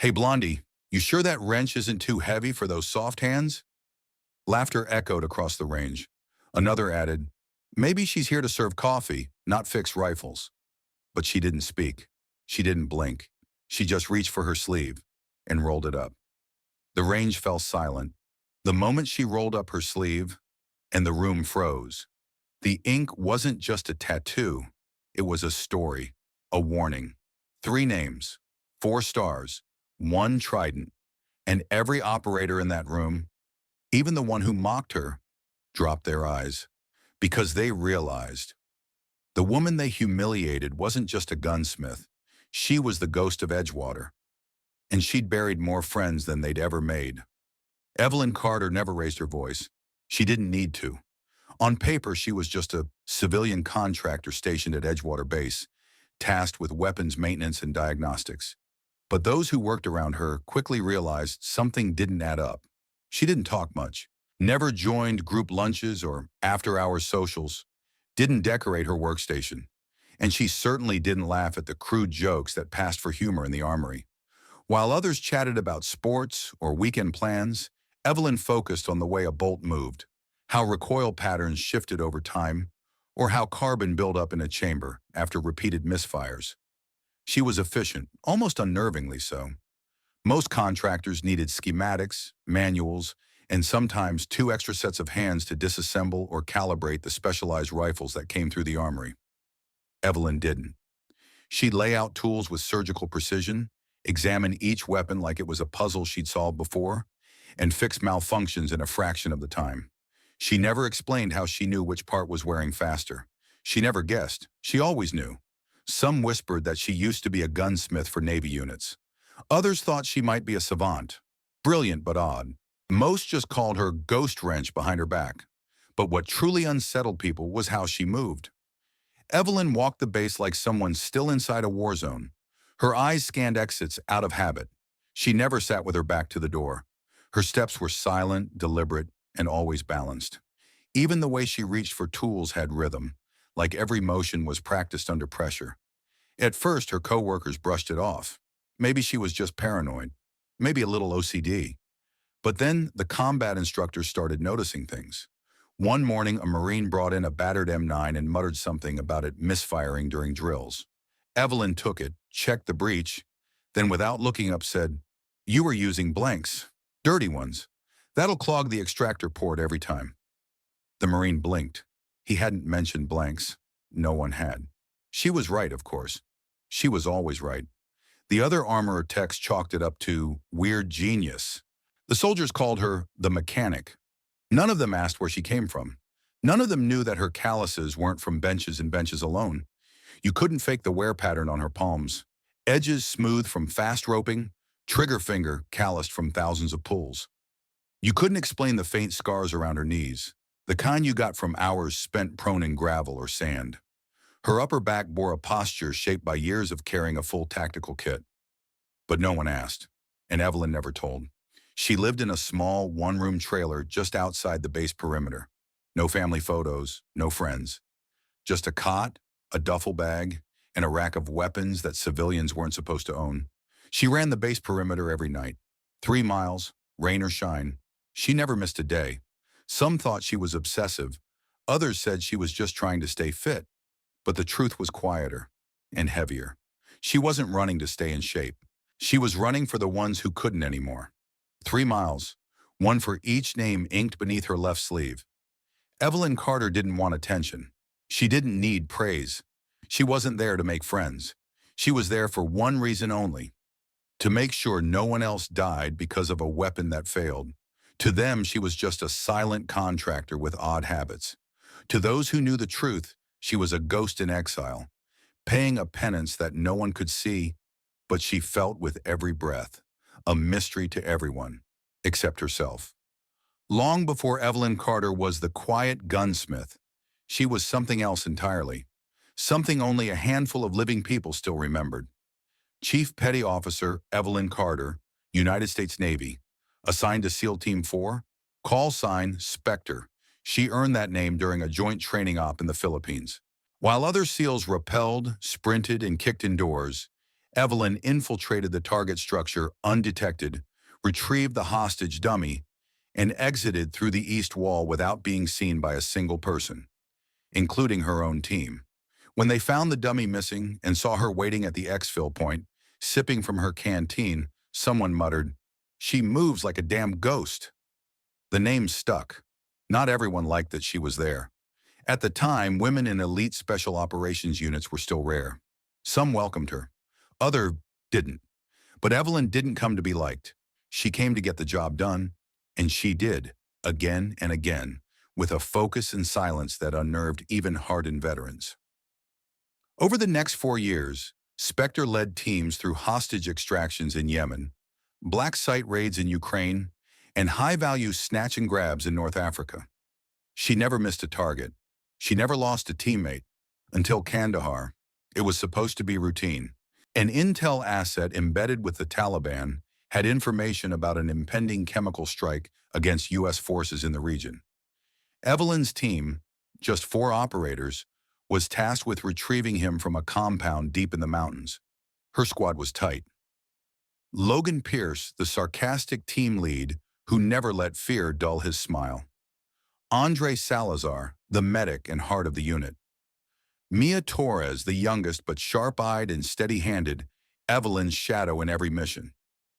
Hey, Blondie, you sure that wrench isn't too heavy for those soft hands? Laughter echoed across the range. Another added, maybe she's here to serve coffee, not fix rifles. But she didn't speak. She didn't blink. She just reached for her sleeve and rolled it up. The range fell silent. The moment she rolled up her sleeve, and the room froze. The ink wasn't just a tattoo. It was a story, a warning. 3 names, 4 stars, 1 trident, and every operator in that room, even the one who mocked her, dropped their eyes because they realized the woman they humiliated wasn't just a gunsmith. She was the ghost of Edgewater, and she'd buried more friends than they'd ever made. Evelyn Carter never raised her voice. She didn't need to. On paper, she was just a civilian contractor stationed at Edgewater Base, tasked with weapons maintenance and diagnostics. But those who worked around her quickly realized something didn't add up. She didn't talk much, never joined group lunches or after-hours socials, didn't decorate her workstation, and she certainly didn't laugh at the crude jokes that passed for humor in the armory. While others chatted about sports or weekend plans, Evelyn focused on the way a bolt moved, how recoil patterns shifted over time, or how carbon built up in a chamber after repeated misfires. She was efficient, almost unnervingly so. Most contractors needed schematics, manuals, and sometimes 2 extra sets of hands to disassemble or calibrate the specialized rifles that came through the armory. Evelyn didn't. She'd lay out tools with surgical precision, examine each weapon like it was a puzzle she'd solved before, and fix malfunctions in a fraction of the time. She never explained how she knew which part was wearing faster. She never guessed. She always knew. Some whispered that she used to be a gunsmith for Navy units. Others thought she might be a savant, brilliant but odd. Most just called her ghost wrench behind her back. But what truly unsettled people was how she moved. Evelyn walked the base like someone still inside a war zone. Her eyes scanned exits out of habit. She never sat with her back to the door. Her steps were silent, deliberate, and always balanced. Even the way she reached for tools had rhythm, like every motion was practiced under pressure. At first, her coworkers brushed it off. Maybe she was just paranoid, maybe a little OCD. But then the combat instructors started noticing things. One morning, a Marine brought in a battered M9 and muttered something about it misfiring during drills. Evelyn took it, checked the breech, then without looking up said, "You were using blanks, dirty ones. That'll clog the extractor port every time." The Marine blinked. He hadn't mentioned blanks. No one had. She was right, of course. She was always right. The other armorer techs chalked it up to weird genius. The soldiers called her the mechanic. None of them asked where she came from. None of them knew that her calluses weren't from benches and benches alone. You couldn't fake the wear pattern on her palms. Edges smooth from fast roping, trigger finger calloused from thousands of pulls. You couldn't explain the faint scars around her knees, the kind you got from hours spent prone in gravel or sand. Her upper back bore a posture shaped by years of carrying a full tactical kit. But no one asked, and Evelyn never told. She lived in a small, one-room trailer just outside the base perimeter. No family photos, no friends. Just a cot, a duffel bag, and a rack of weapons that civilians weren't supposed to own. She ran the base perimeter every night. 3 miles, rain or shine. She never missed a day. Some thought she was obsessive. Others said she was just trying to stay fit. But the truth was quieter and heavier. She wasn't running to stay in shape. She was running for the ones who couldn't anymore. 3 miles, one for each name inked beneath her left sleeve. Evelyn Carter didn't want attention. She didn't need praise. She wasn't there to make friends. She was there for one reason only: to make sure no one else died because of a weapon that failed. To them, she was just a silent contractor with odd habits. To those who knew the truth, she was a ghost in exile, paying a penance that no one could see, but she felt with every breath, a mystery to everyone, except herself. Long before Evelyn Carter was the quiet gunsmith, she was something else entirely, something only a handful of living people still remembered. Chief Petty Officer Evelyn Carter, United States Navy, assigned to SEAL Team 4, call sign Spectre. She earned that name during a joint training op in the Philippines. While other SEALs rappelled, sprinted, and kicked indoors, Evelyn infiltrated the target structure undetected, retrieved the hostage dummy, and exited through the east wall without being seen by a single person, including her own team. When they found the dummy missing and saw her waiting at the exfil point, sipping from her canteen, someone muttered, "She moves like a damn ghost." The name stuck. Not everyone liked that she was there. At the time, women in elite special operations units were still rare. Some welcomed her. Others didn't. But Evelyn didn't come to be liked. She came to get the job done, and she did, again and again, with a focus and silence that unnerved even hardened veterans. Over the next 4 years, Spectre led teams through hostage extractions in Yemen, black site raids in Ukraine, and high-value snatch and grabs in North Africa. She never missed a target. She never lost a teammate. Until Kandahar, it was supposed to be routine. An intel asset embedded with the Taliban had information about an impending chemical strike against U.S. forces in the region. Evelyn's team, just 4 operators, was tasked with retrieving him from a compound deep in the mountains. Her squad was tight. Logan Pierce, the sarcastic team lead who never let fear dull his smile. Andre Salazar, the medic and heart of the unit. Mia Torres, the youngest but sharp-eyed and steady-handed, Evelyn's shadow in every mission.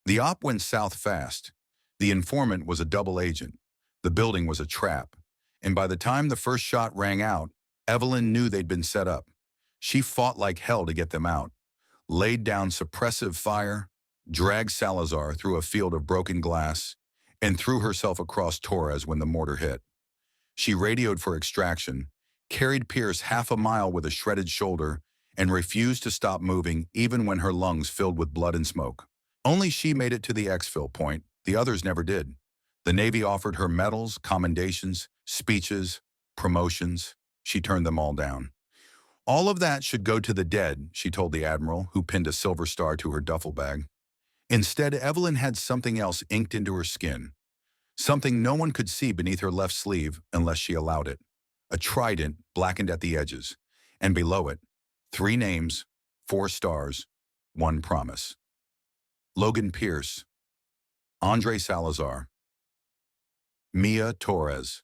The op went south fast. The informant was a double agent. The building was a trap. And by the time the first shot rang out, Evelyn knew they'd been set up. She fought like hell to get them out, laid down suppressive fire, dragged Salazar through a field of broken glass, and threw herself across Torres when the mortar hit. She radioed for extraction, carried Pierce half a mile with a shredded shoulder, and refused to stop moving even when her lungs filled with blood and smoke. Only she made it to the exfil point. The others never did. The Navy offered her medals, commendations, speeches, promotions. She turned them all down. "All of that should go to the dead," she told the admiral, who pinned a silver star to her duffel bag. Instead, Evelyn had something else inked into her skin, something no one could see beneath her left sleeve unless she allowed it. A trident blackened at the edges, and below it, 3 names, 4 stars, 1 promise. Logan Pierce, Andre Salazar, Mia Torres.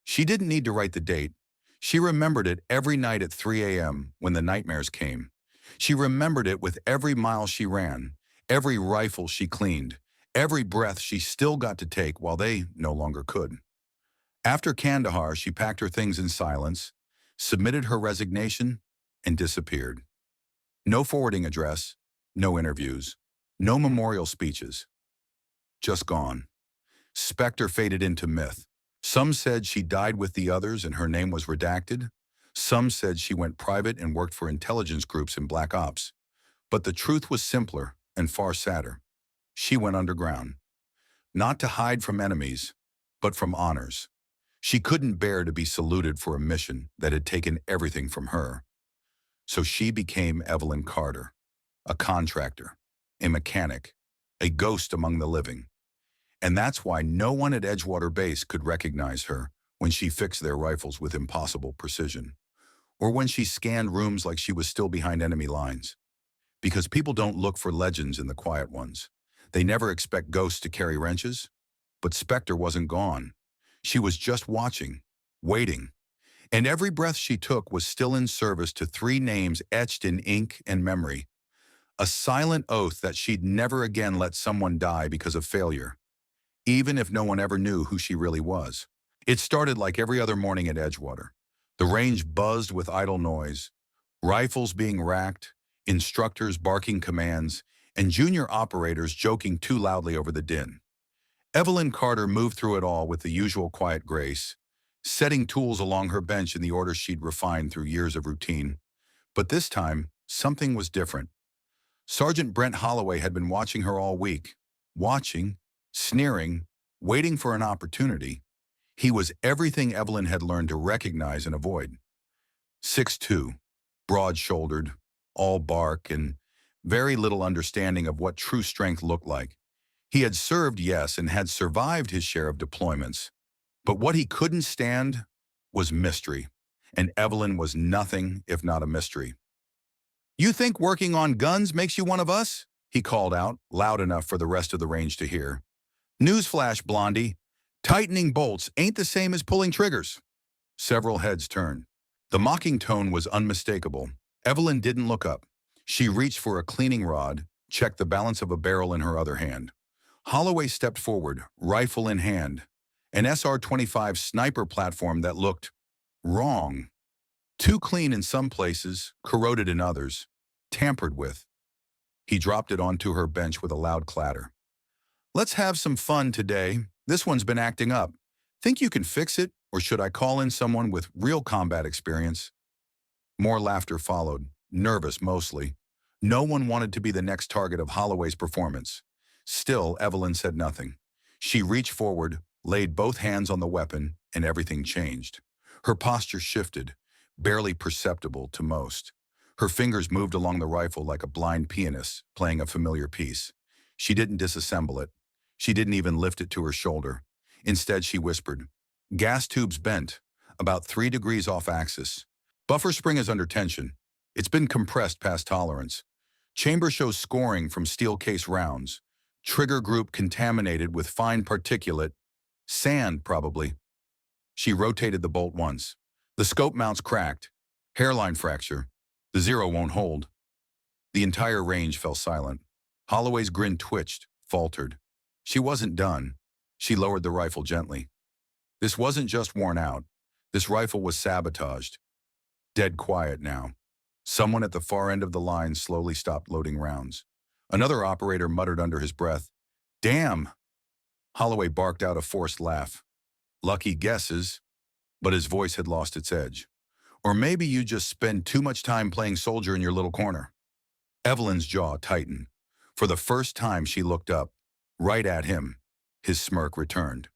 She didn't need to write the date. She remembered it every night at 3 a.m. when the nightmares came. She remembered it with every mile she ran, every rifle she cleaned, every breath she still got to take while they no longer could. After Kandahar, she packed her things in silence, submitted her resignation, and disappeared. No forwarding address, no interviews, no memorial speeches. Just gone. Spectre faded into myth. Some said she died with the others and her name was redacted. Some said she went private and worked for intelligence groups in Black Ops. But the truth was simpler and far sadder. She went underground. Not to hide from enemies, but from honors. She couldn't bear to be saluted for a mission that had taken everything from her. So she became Evelyn Carter, a contractor, a mechanic, a ghost among the living. And that's why no one at Edgewater Base could recognize her when she fixed their rifles with impossible precision, or when she scanned rooms like she was still behind enemy lines. Because people don't look for legends in the quiet ones. They never expect ghosts to carry wrenches. But Spectre wasn't gone. She was just watching, waiting. And every breath she took was still in service to 3 names etched in ink and memory. A silent oath that she'd never again let someone die because of failure, even if no one ever knew who she really was. It started like every other morning at Edgewater. The range buzzed with idle noise, rifles being racked, instructors barking commands, and junior operators joking too loudly over the din. Evelyn Carter moved through it all with the usual quiet grace, setting tools along her bench in the order she'd refined through years of routine. But this time, something was different. Sergeant Brent Holloway had been watching her all week, watching, sneering, waiting for an opportunity. He was everything Evelyn had learned to recognize and avoid. 6'2", broad-shouldered, all bark, and very little understanding of what true strength looked like. He had served, yes, and had survived his share of deployments. But what he couldn't stand was mystery, and Evelyn was nothing if not a mystery. You think working on guns makes you one of us? He called out, loud enough for the rest of the range to hear. Newsflash, Blondie. Tightening bolts ain't the same as pulling triggers. Several heads turned. The mocking tone was unmistakable. Evelyn didn't look up. She reached for a cleaning rod, checked the balance of a barrel in her other hand. Holloway stepped forward, rifle in hand. An SR-25 sniper platform that looked wrong. Too clean in some places, corroded in others, tampered with. He dropped it onto her bench with a loud clatter. Let's have some fun today. This one's been acting up. Think you can fix it, or should I call in someone with real combat experience? More laughter followed, nervous mostly. No one wanted to be the next target of Holloway's performance. Still, Evelyn said nothing. She reached forward, laid both hands on the weapon, and everything changed. Her posture shifted, barely perceptible to most. Her fingers moved along the rifle like a blind pianist playing a familiar piece. She didn't disassemble it. She didn't even lift it to her shoulder. Instead, she whispered, "Gas tubes bent, about 3 degrees off axis. Buffer spring is under tension. It's been compressed past tolerance. Chamber shows scoring from steel case rounds. Trigger group contaminated with fine particulate. Sand, probably." She rotated the bolt once. The scope mounts cracked. Hairline fracture. The zero won't hold. The entire range fell silent. Holloway's grin twitched, faltered. She wasn't done. She lowered the rifle gently. This wasn't just worn out. This rifle was sabotaged. Dead quiet now. Someone at the far end of the line slowly stopped loading rounds. Another operator muttered under his breath, "Damn!" Holloway barked out a forced laugh. Lucky guesses, but his voice had lost its edge. Or maybe you just spend too much time playing soldier in your little corner. Evelyn's jaw tightened. For the first time she looked up, right at him. His smirk returned.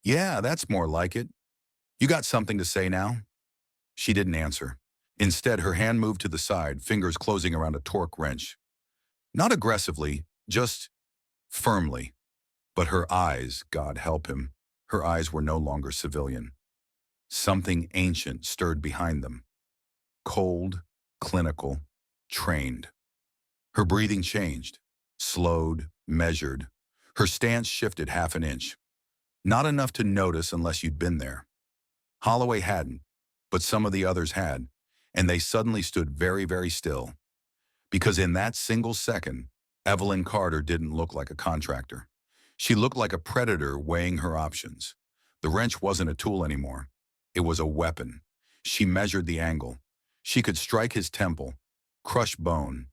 "Yeah, that's more like it. You got something to say now?" She didn't answer. Instead, her hand moved to the side, fingers closing around a torque wrench. Not aggressively, just firmly. But her eyes, God help him, her eyes were no longer civilian. Something ancient stirred behind them. Cold, clinical, trained. Her breathing changed, slowed, measured. Her stance shifted half an inch. Not enough to notice unless you'd been there. Holloway hadn't, but some of the others had, and they suddenly stood very, very still. Because in that single second, Evelyn Carter didn't look like a contractor. She looked like a predator weighing her options. The wrench wasn't a tool anymore. It was a weapon. She measured the angle. She could strike his temple, crush bone.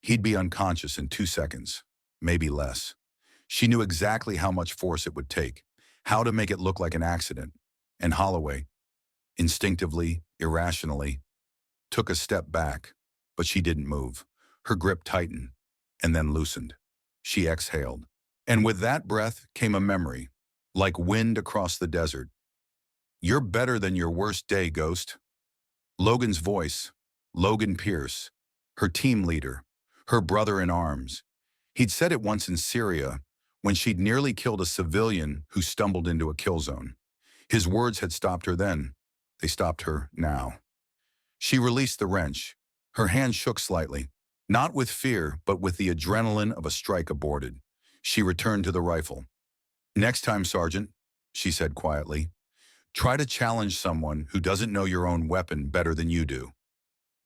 He'd be unconscious in 2 seconds, maybe less. She knew exactly how much force it would take, how to make it look like an accident. And Holloway, instinctively, irrationally, took a step back, but she didn't move. Her grip tightened, and then loosened. She exhaled. And with that breath came a memory, like wind across the desert. "You're better than your worst day, Ghost." Logan's voice, Logan Pierce, her team leader, her brother in arms. He'd said it once in Syria, when she'd nearly killed a civilian who stumbled into a kill zone. His words had stopped her then. They stopped her now. She released the wrench. Her hand shook slightly, not with fear, but with the adrenaline of a strike aborted. She returned to the rifle. "Next time, Sergeant," she said quietly, "try to challenge someone who doesn't know your own weapon better than you do."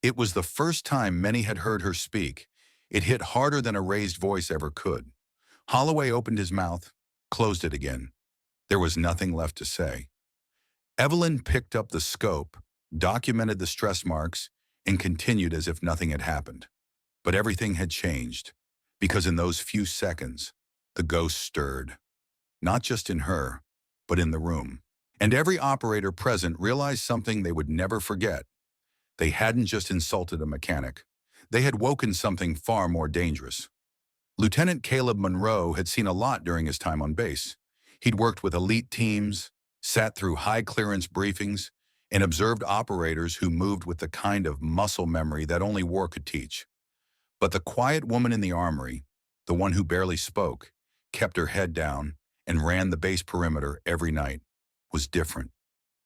It was the first time many had heard her speak. It hit harder than a raised voice ever could. Holloway opened his mouth, closed it again. There was nothing left to say. Evelyn picked up the scope, documented the stress marks, and continued as if nothing had happened. But everything had changed, because in those few seconds, the ghost stirred. Not just in her, but in the room. And every operator present realized something they would never forget. They hadn't just insulted a mechanic. They had woken something far more dangerous. Lieutenant Caleb Monroe had seen a lot during his time on base. He'd worked with elite teams, sat through high-clearance briefings, and observed operators who moved with the kind of muscle memory that only war could teach. But the quiet woman in the armory, the one who barely spoke, kept her head down, and ran the base perimeter every night, was different.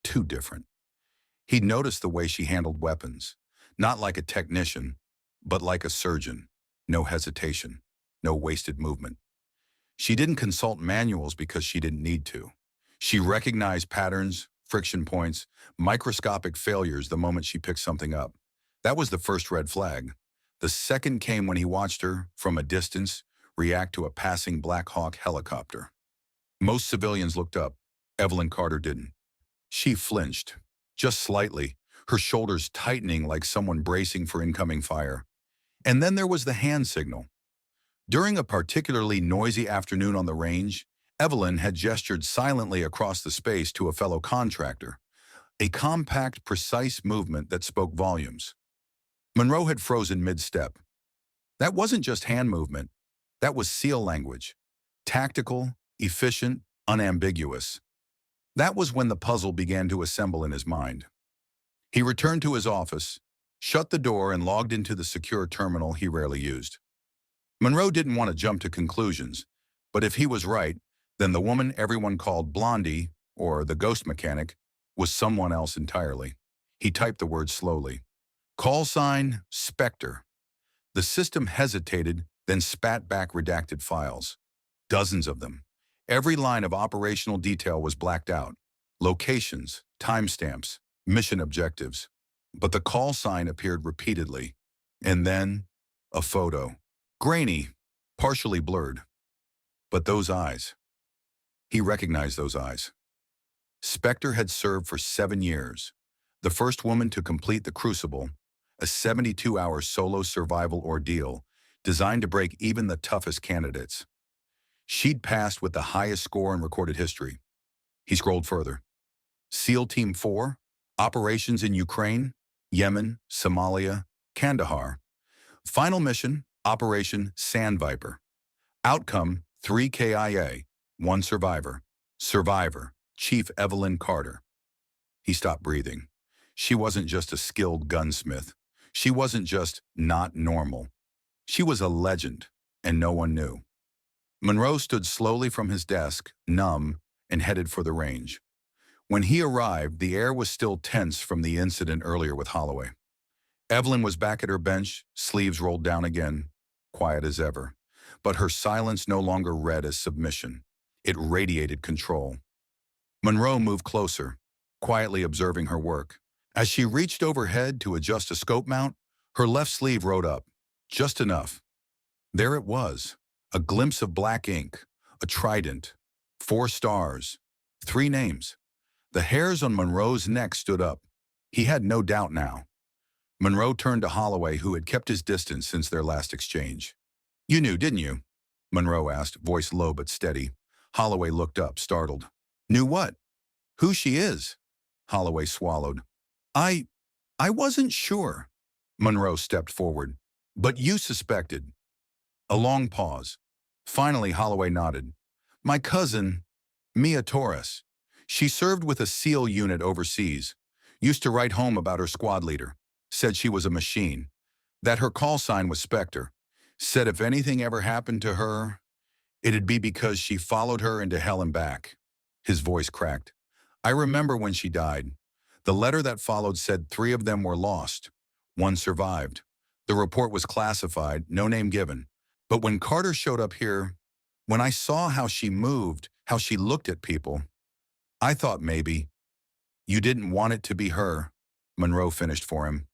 Too different. He'd noticed the way she handled weapons, not like a technician, but like a surgeon. No hesitation, no wasted movement. She didn't consult manuals because she didn't need to. She recognized patterns, friction points, microscopic failures the moment she picked something up. That was the first red flag. The second came when he watched her, from a distance, react to a passing Black Hawk helicopter. Most civilians looked up. Evelyn Carter didn't. She flinched, just slightly, her shoulders tightening like someone bracing for incoming fire. And then there was the hand signal. During a particularly noisy afternoon on the range, Evelyn had gestured silently across the space to a fellow contractor, a compact, precise movement that spoke volumes. Monroe had frozen mid-step. That wasn't just hand movement. That was SEAL language. Tactical, efficient, unambiguous. That was when the puzzle began to assemble in his mind. He returned to his office, shut the door, and logged into the secure terminal he rarely used. Monroe didn't want to jump to conclusions, but if he was right, then the woman everyone called Blondie, or the ghost mechanic, was someone else entirely. He typed the words slowly. Call sign, Spectre. The system hesitated, then spat back redacted files. Dozens of them. Every line of operational detail was blacked out. Locations, timestamps, mission objectives. But the call sign appeared repeatedly. And then, a photo. Grainy, partially blurred. But those eyes. He recognized those eyes. Spectre had served for 7 years. The first woman to complete the Crucible, a 72-hour solo survival ordeal designed to break even the toughest candidates. She'd passed with the highest score in recorded history. He scrolled further. SEAL Team 4, operations in Ukraine, Yemen, Somalia, Kandahar. Final mission, Operation Sandviper. Outcome, 3 KIA, 1 survivor. Survivor, Chief Evelyn Carter. He stopped breathing. She wasn't just a skilled gunsmith. She wasn't just not normal. She was a legend, and no one knew. Monroe stood slowly from his desk, numb, and headed for the range. When he arrived, the air was still tense from the incident earlier with Holloway. Evelyn was back at her bench, sleeves rolled down again, quiet as ever. But her silence no longer read as submission. It radiated control. Monroe moved closer, quietly observing her work. As she reached overhead to adjust a scope mount, her left sleeve rode up, just enough. There it was, a glimpse of black ink, a trident, 4 stars, 3 names. The hairs on Monroe's neck stood up. He had no doubt now. Monroe turned to Holloway, who had kept his distance since their last exchange. You knew, didn't you? Monroe asked, voice low but steady. Holloway looked up, startled. Knew what? Who she is? Holloway swallowed. I wasn't sure. Monroe stepped forward. But you suspected. A long pause. Finally, Holloway nodded. My cousin, Mia Torres. She served with a SEAL unit overseas. Used to write home about her squad leader. Said she was a machine. That her call sign was Spectre. Said if anything ever happened to her, it'd be because she followed her into hell and back. His voice cracked. I remember when she died. The letter that followed said 3 of them were lost. 1 survived. The report was classified, no name given. But when Carter showed up here, when I saw how she moved, how she looked at people, I thought maybe. You didn't want it to be her, Monroe finished for him.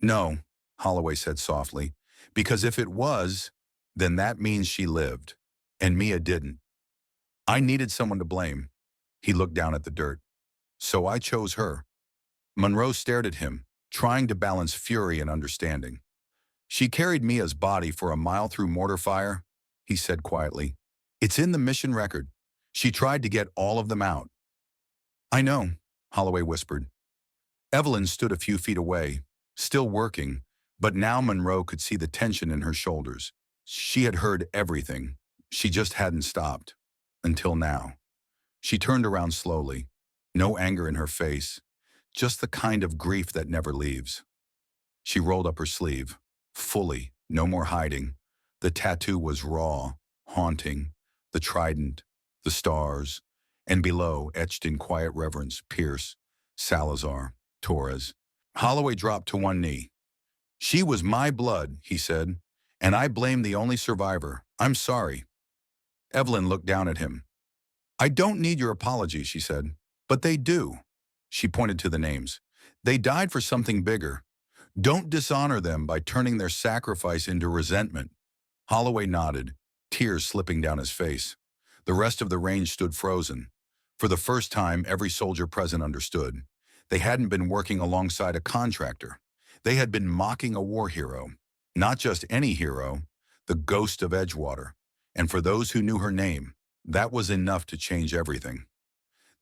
No, Holloway said softly, because if it was, then that means she lived, and Mia didn't. I needed someone to blame. He looked down at the dirt. So I chose her. Monroe stared at him, trying to balance fury and understanding. She carried Mia's body for a mile through mortar fire, he said quietly. It's in the mission record. She tried to get all of them out. I know, Holloway whispered. Evelyn stood a few feet away, still working, but now Monroe could see the tension in her shoulders. She had heard everything. She just hadn't stopped. Until now. She turned around slowly. No anger in her face. Just the kind of grief that never leaves. She rolled up her sleeve. Fully. No more hiding. The tattoo was raw, haunting. The trident, the stars, and below, etched in quiet reverence, Pierce, Salazar, Torres. Holloway dropped to one knee. She was my blood, he said, and I blame the only survivor. I'm sorry. Evelyn looked down at him. I don't need your apology, she said. But they do. She pointed to the names. They died for something bigger. Don't dishonor them by turning their sacrifice into resentment. Holloway nodded, tears slipping down his face. The rest of the range stood frozen. For the first time, every soldier present understood. They hadn't been working alongside a contractor. They had been mocking a war hero. Not just any hero, the ghost of Edgewater. And for those who knew her name, that was enough to change everything.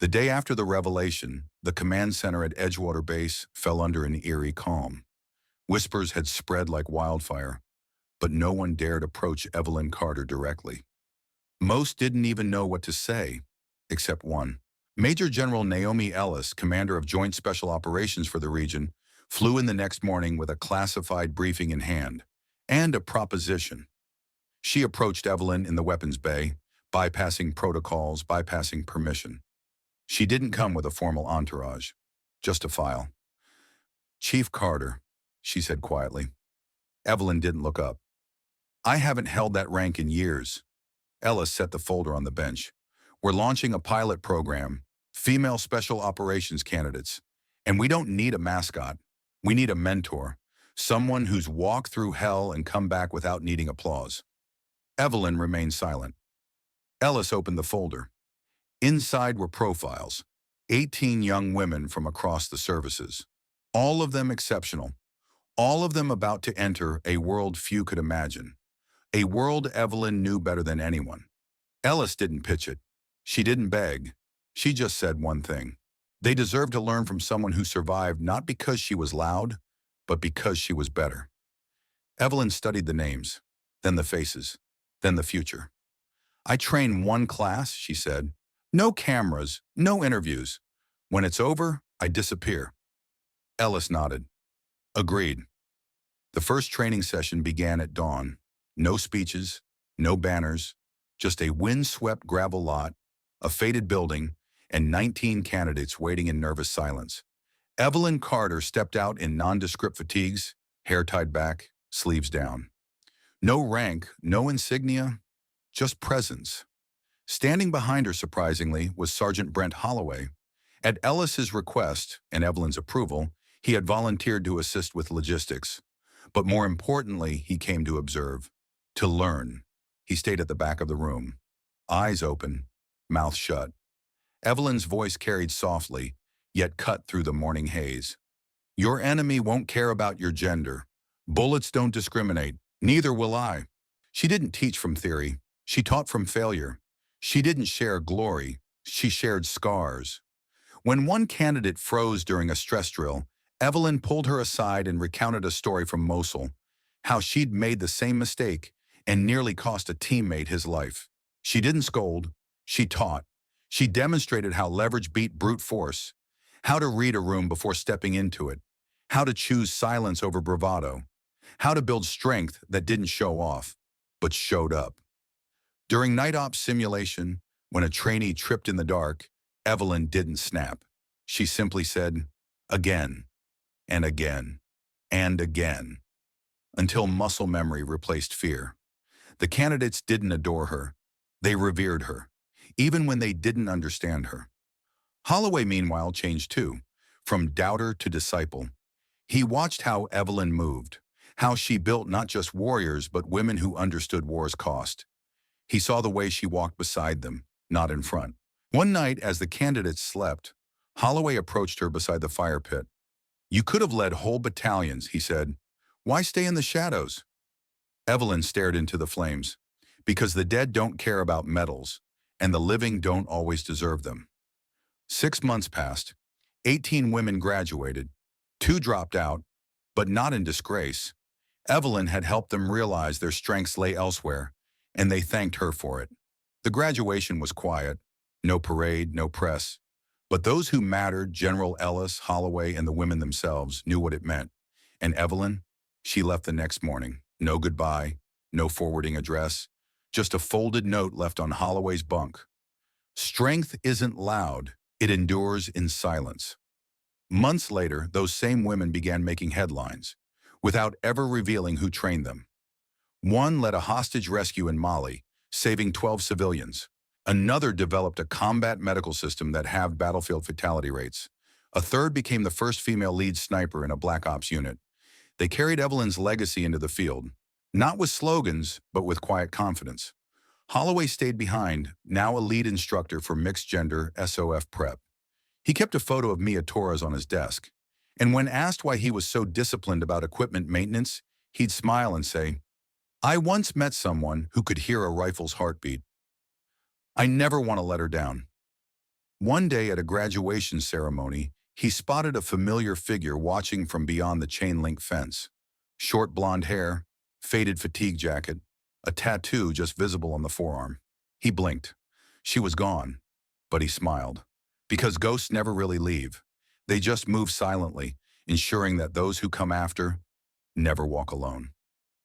The day after the revelation, the command center at Edgewater Base fell under an eerie calm. Whispers had spread like wildfire, but no one dared approach Evelyn Carter directly. Most didn't even know what to say, except one. Major General Naomi Ellis, commander of Joint Special Operations for the region, flew in the next morning with a classified briefing in hand, and a proposition. She approached Evelyn in the weapons bay, bypassing protocols, bypassing permission. She didn't come with a formal entourage, just a file. Chief Carter, she said quietly. Evelyn didn't look up. I haven't held that rank in years. Ellis set the folder on the bench. We're launching a pilot program, female special operations candidates. And we don't need a mascot. We need a mentor, someone who's walked through hell and come back without needing applause. Evelyn remained silent. Ellis opened the folder. Inside were profiles, 18 young women from across the services. All of them exceptional. All of them about to enter a world few could imagine. A world Evelyn knew better than anyone. Ellis didn't pitch it. She didn't beg. She just said one thing. They deserved to learn from someone who survived not because she was loud, but because she was better. Evelyn studied the names, then the faces, then the future. I train one class, she said. No cameras, no interviews. When it's over, I disappear. Ellis nodded. Agreed. The first training session began at dawn. No speeches, no banners, just a wind-swept gravel lot, a faded building, and 19 candidates waiting in nervous silence. Evelyn Carter stepped out in nondescript fatigues, hair tied back, sleeves down. No rank, no insignia, just presence. Standing behind her, surprisingly, was Sergeant Brent Holloway. At Ellis's request and Evelyn's approval, he had volunteered to assist with logistics. But more importantly, he came to observe, to learn. He stayed at the back of the room, eyes open, mouth shut. Evelyn's voice carried softly, yet cut through the morning haze. Your enemy won't care about your gender. Bullets don't discriminate. Neither will I. She didn't teach from theory. She taught from failure. She didn't share glory. She shared scars. When one candidate froze during a stress drill, Evelyn pulled her aside and recounted a story from Mosul, how she'd made the same mistake and nearly cost a teammate his life. She didn't scold. She taught. She demonstrated how leverage beat brute force, how to read a room before stepping into it, how to choose silence over bravado, how to build strength that didn't show off, but showed up. During night ops simulation, when a trainee tripped in the dark, Evelyn didn't snap. She simply said, again, and again, and again, until muscle memory replaced fear. The candidates didn't adore her. They revered her, even when they didn't understand her. Holloway, meanwhile, changed too, from doubter to disciple. He watched how Evelyn moved, how she built not just warriors, but women who understood war's cost. He saw the way she walked beside them, not in front. One night, as the candidates slept, Holloway approached her beside the fire pit. You could have led whole battalions, he said. Why stay in the shadows? Evelyn stared into the flames. Because the dead don't care about medals, and the living don't always deserve them. 6 months passed. 18 women graduated. 2 dropped out, but not in disgrace. Evelyn had helped them realize their strengths lay elsewhere, and they thanked her for it. The graduation was quiet. No parade, no press. But those who mattered, General Ellis, Holloway, and the women themselves, knew what it meant. And Evelyn, she left the next morning. No goodbye, no forwarding address, just a folded note left on Holloway's bunk. Strength isn't loud, it endures in silence. Months later, those same women began making headlines. without ever revealing who trained them. One led a hostage rescue in Mali, saving 12 civilians. Another developed a combat medical system that halved battlefield fatality rates. A third became the first female lead sniper in a Black Ops unit. They carried Evelyn's legacy into the field, not with slogans, but with quiet confidence. Holloway stayed behind, now a lead instructor for mixed-gender SOF prep. He kept a photo of Mia Torres on his desk, and when asked why he was so disciplined about equipment maintenance, he'd smile and say, "I once met someone who could hear a rifle's heartbeat. I never want to let her down." One day at a graduation ceremony, he spotted a familiar figure watching from beyond the chain-link fence. Short blonde hair, faded fatigue jacket, a tattoo just visible on the forearm. He blinked. She was gone, but he smiled. Because ghosts never really leave. They just move silently, ensuring that those who come after never walk alone.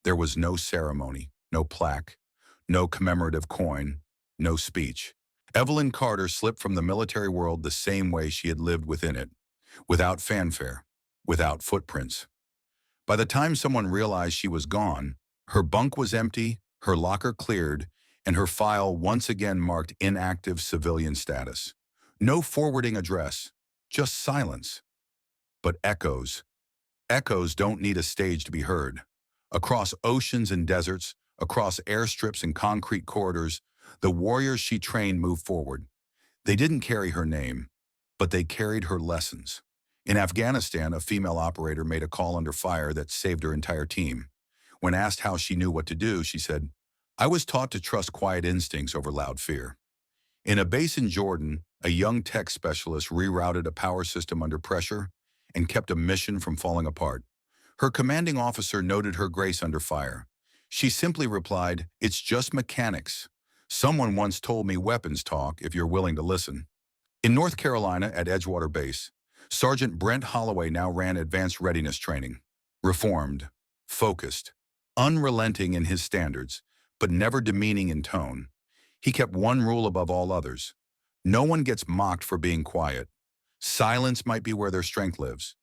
There was no ceremony, no plaque, no commemorative coin, no speech. Evelyn Carter slipped from the military world the same way she had lived within it, without fanfare, without footprints. By the time someone realized she was gone, her bunk was empty, her locker cleared, and her file once again marked inactive civilian status. No forwarding address, just silence. But echoes. Echoes don't need a stage to be heard. Across oceans and deserts, across airstrips and concrete corridors, the warriors she trained moved forward. They didn't carry her name, but they carried her lessons. In Afghanistan, a female operator made a call under fire that saved her entire team. When asked how she knew what to do, she said, "I was taught to trust quiet instincts over loud fear." In a base in Jordan, a young tech specialist rerouted a power system under pressure and kept a mission from falling apart. Her commanding officer noted her grace under fire. She simply replied, "It's just mechanics. Someone once told me weapons talk if you're willing to listen." In North Carolina at Edgewater Base, Sergeant Brent Holloway now ran advanced readiness training. Reformed, focused, unrelenting in his standards, but never demeaning in tone. He kept one rule above all others. No one gets mocked for being quiet. Silence might be where their strength lives.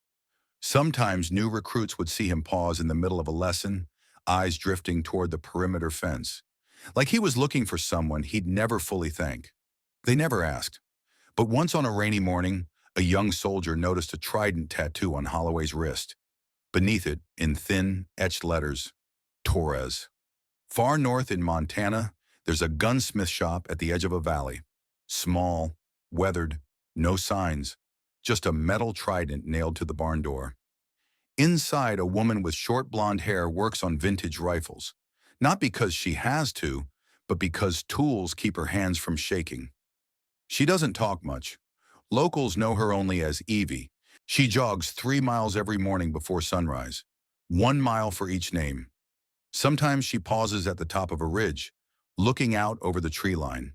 Sometimes new recruits would see him pause in the middle of a lesson, eyes drifting toward the perimeter fence, like he was looking for someone he'd never fully thank. They never asked. But once on a rainy morning, a young soldier noticed a trident tattoo on Holloway's wrist. Beneath it, in thin, etched letters, Torres. Far north in Montana, there's a gunsmith shop at the edge of a valley. Small, weathered, no signs, just a metal trident nailed to the barn door. Inside, a woman with short blonde hair works on vintage rifles, not because she has to, but because tools keep her hands from shaking. She doesn't talk much. Locals know her only as Evie. She jogs 3 miles every morning before sunrise, 1 mile for each name. Sometimes she pauses at the top of a ridge, looking out over the tree line.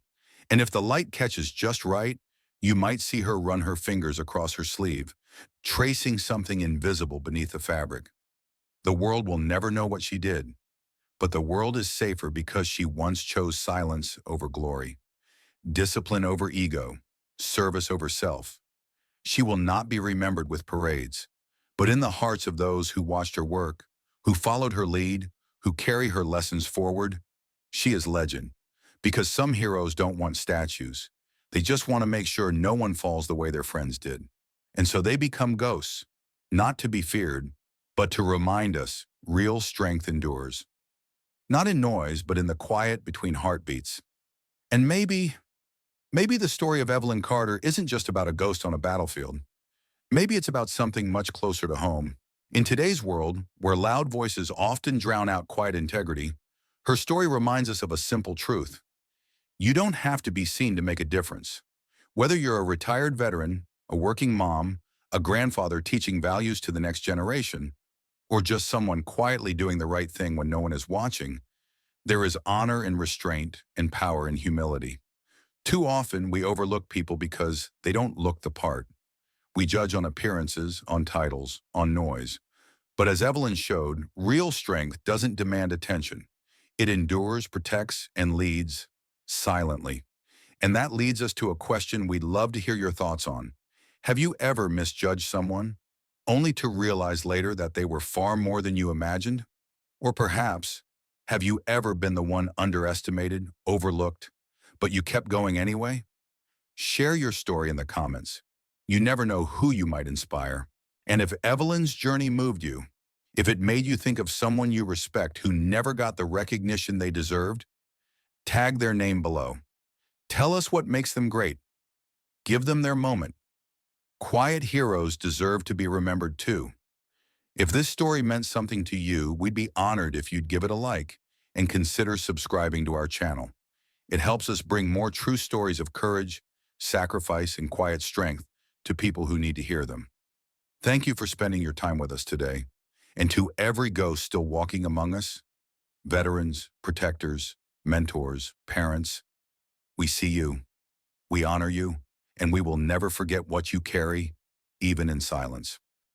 And if the light catches just right, you might see her run her fingers across her sleeve, tracing something invisible beneath the fabric. The world will never know what she did, but the world is safer because she once chose silence over glory, discipline over ego, service over self. She will not be remembered with parades, but in the hearts of those who watched her work, who followed her lead, who carry her lessons forward. She is legend, because some heroes don't want statues. They just want to make sure no one falls the way their friends did. And so they become ghosts, not to be feared, but to remind us real strength endures. Not in noise, but in the quiet between heartbeats. And maybe the story of Evelyn Carter isn't just about a ghost on a battlefield. Maybe it's about something much closer to home. In today's world, where loud voices often drown out quiet integrity, her story reminds us of a simple truth. You don't have to be seen to make a difference. Whether you're a retired veteran, a working mom, a grandfather teaching values to the next generation, or just someone quietly doing the right thing when no one is watching, there is honor in restraint and power in humility. Too often, we overlook people because they don't look the part. We judge on appearances, on titles, on noise. But as Evelyn showed, real strength doesn't demand attention. It endures, protects, and leads silently. And that leads us to a question we'd love to hear your thoughts on. Have you ever misjudged someone? only to realize later that they were far more than you imagined? Or perhaps, have you ever been the one underestimated, overlooked, but you kept going anyway? Share your story in the comments. You never know who you might inspire. And if Evelyn's journey moved you, if it made you think of someone you respect who never got the recognition they deserved, tag their name below. Tell us what makes them great. Give them their moment. Quiet heroes deserve to be remembered too. If this story meant something to you, we'd be honored if you'd give it a like and consider subscribing to our channel. It helps us bring more true stories of courage, sacrifice, and quiet strength to people who need to hear them. Thank you for spending your time with us today. And to every ghost still walking among us, veterans, protectors, mentors, parents, we see you, we honor you, and we will never forget what you carry, even in silence.